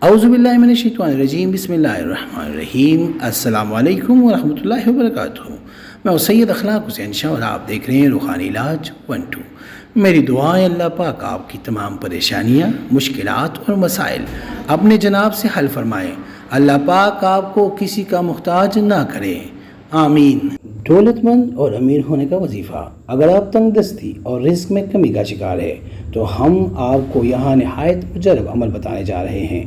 اعوذ باللہ من الشیطان الرجیم، بسم اللہ الرحمن الرحیم۔ السلام علیکم ورحمۃ اللہ وبرکاتہ۔ میں سید اخلاق حسین شاہ اور آپ دیکھ رہے ہیں روحانی علاج 1-2۔ میری دعا ہے اللہ پاک آپ کی تمام پریشانیاں، مشکلات اور مسائل اپنے جناب سے حل فرمائے۔ اللہ پاک آپ کو کسی کا محتاج نہ کرے، آمین۔ دولت مند اور امیر ہونے کا وظیفہ۔ اگر آپ تنگ دستی اور رزق میں کمی کا شکار ہے تو ہم آپ کو یہاں نہایت مجرب عمل بتانے جا رہے ہیں،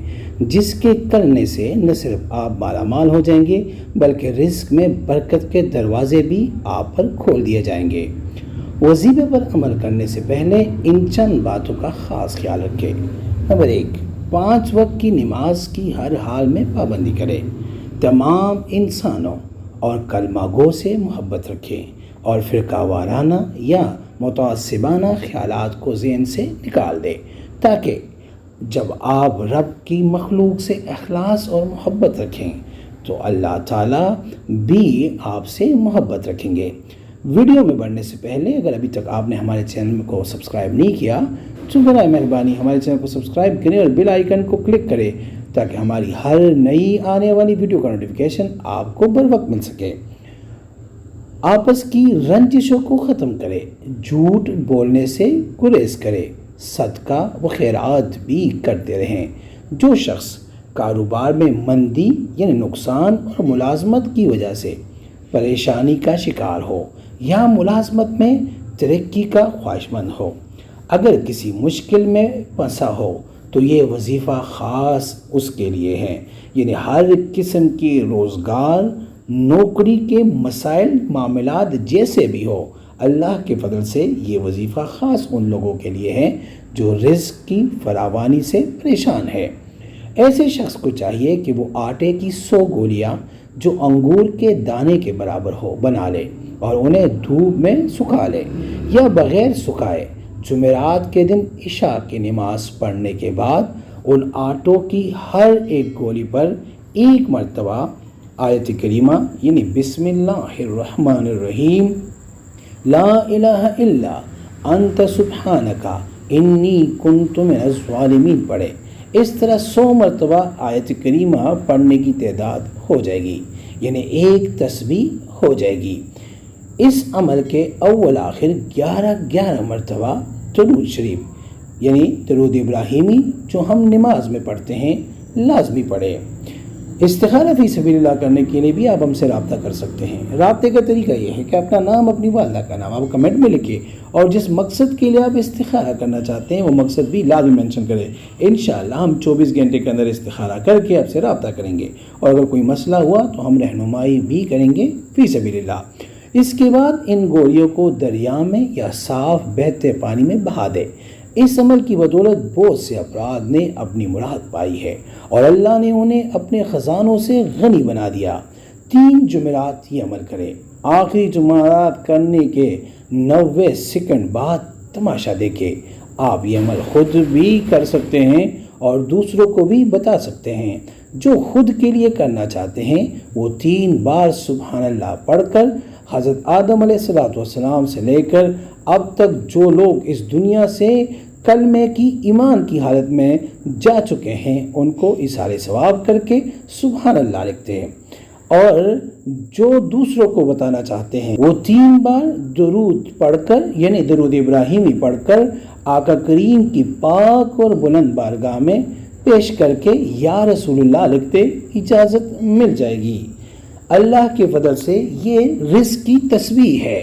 جس کے کرنے سے نہ صرف آپ مالا مال ہو جائیں گے بلکہ رزق میں برکت کے دروازے بھی آپ پر کھول دیے جائیں گے۔ وظیفے پر عمل کرنے سے پہلے ان چند باتوں کا خاص خیال رکھیں۔ نمبر 1، 5 وقت کی نماز کی ہر حال میں پابندی کریں۔ تمام انسانوں اور کلمہ گو سے محبت رکھیں اور فرقہ وارانہ یا متعصبانہ خیالات کو ذہن سے نکال دیں، تاکہ جب آپ رب کی مخلوق سے اخلاص اور محبت رکھیں تو اللہ تعالیٰ بھی آپ سے محبت رکھیں گے۔ ویڈیو میں بڑھنے سے پہلے اگر ابھی تک آپ نے ہمارے چینل کو سبسکرائب نہیں کیا تو برائے مہربانی ہمارے چینل کو سبسکرائب کریں اور بیل آئیکن کو کلک کریں تاکہ ہماری ہر نئی آنے والی ویڈیو کا نوٹیفیکیشن آپ کو بر وقت مل سکے۔ آپس کی رنجشوں کو ختم کرے، جھوٹ بولنے سے گریز کرے، صدقہ و خیرات بھی کرتے رہیں۔ جو شخص کاروبار میں مندی یعنی نقصان اور ملازمت کی وجہ سے پریشانی کا شکار ہو یا ملازمت میں ترقی کا خواہش مند ہو، اگر کسی مشکل میں پھنسا ہو تو یہ وظیفہ خاص اس کے لیے ہے، یعنی ہر قسم کی روزگار، نوکری کے مسائل، معاملات جیسے بھی ہو، اللہ کے فضل سے یہ وظیفہ خاص ان لوگوں کے لیے ہے جو رزق کی فراوانی سے پریشان ہے۔ ایسے شخص کو چاہیے کہ وہ آٹے کی 100 گولیاں جو انگور کے دانے کے برابر ہو بنا لے اور انہیں دھوپ میں سکھا لے یا بغیر سکھائے جمعرات کے دن عشاء کی نماز پڑھنے کے بعد ان آٹوں کی ہر ایک گولی پر 1 مرتبہ آیت کریمہ یعنی بسم اللہ الرحمن الرحیم لا الہ الا انت سبحانک انی کنت من الظالمین پڑھے۔ اس طرح 100 مرتبہ آیت کریمہ پڑھنے کی تعداد ہو جائے گی، یعنی 1 تسبیح ہو جائے گی۔ اس عمل کے اول آخر 11 مرتبہ درود شریف یعنی درود ابراہیمی جو ہم نماز میں پڑھتے ہیں لازمی پڑھے۔ استخارہ فی سبیل اللہ کرنے کے لیے بھی آپ ہم سے رابطہ کر سکتے ہیں۔ رابطے کا طریقہ یہ ہے کہ اپنا نام، اپنی والدہ کا نام آپ کمنٹ میں لکھیں اور جس مقصد کے لیے آپ استخارہ کرنا چاہتے ہیں وہ مقصد بھی لازمی مینشن کریں۔ انشاءاللہ ہم 24 گھنٹے کے اندر استخارہ کر کے آپ سے رابطہ کریں گے اور اگر کوئی مسئلہ ہوا تو ہم رہنمائی بھی کریں گے فی سبیل اللہ۔ اس کے بعد ان گولیوں کو دریا میں یا صاف بہتے پانی میں بہا دے۔ اس عمل کی بدولت بہت سے افراد نے اپنی مراد پائی ہے اور اللہ نے انہیں اپنے خزانوں سے غنی بنا دیا۔ 3 جمعرات یہ عمل کرے۔ آخری جمعرات کرنے کے 90 سیکنڈ بعد تماشا دیکھے۔ آپ یہ عمل خود بھی کر سکتے ہیں اور دوسروں کو بھی بتا سکتے ہیں۔ جو خود کے لیے کرنا چاہتے ہیں وہ 3 بار سبحان اللہ پڑھ کر حضرت آدم علیہ السلام سے لے کر اب تک جو لوگ اس دنیا سے کلمے کی ایمان کی حالت میں جا چکے ہیں ان کو اثار ثواب کر کے سبحان اللہ لکھتے ہیں، اور جو دوسروں کو بتانا چاہتے ہیں وہ 3 بار درود پڑھ کر یعنی درود ابراہیمی پڑھ کر آقا کریم کی پاک اور بلند بارگاہ میں پیش کر کے یا رسول اللہ لکھتے اجازت مل جائے گی۔ اللہ کے فضل سے یہ رزق کی تسبیح ہے۔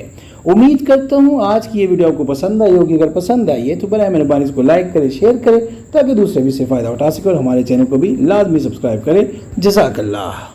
امید کرتا ہوں آج کی یہ ویڈیو آپ کو پسند آئی ہوگی۔ اگر پسند آئی ہے تو برائے مہربانی اس کو لائک کریں، شیئر کریں تاکہ دوسرے بھی اس سے فائدہ اٹھا سکے اور ہمارے چینل کو بھی لازمی سبسکرائب کریں۔ جزاک اللہ۔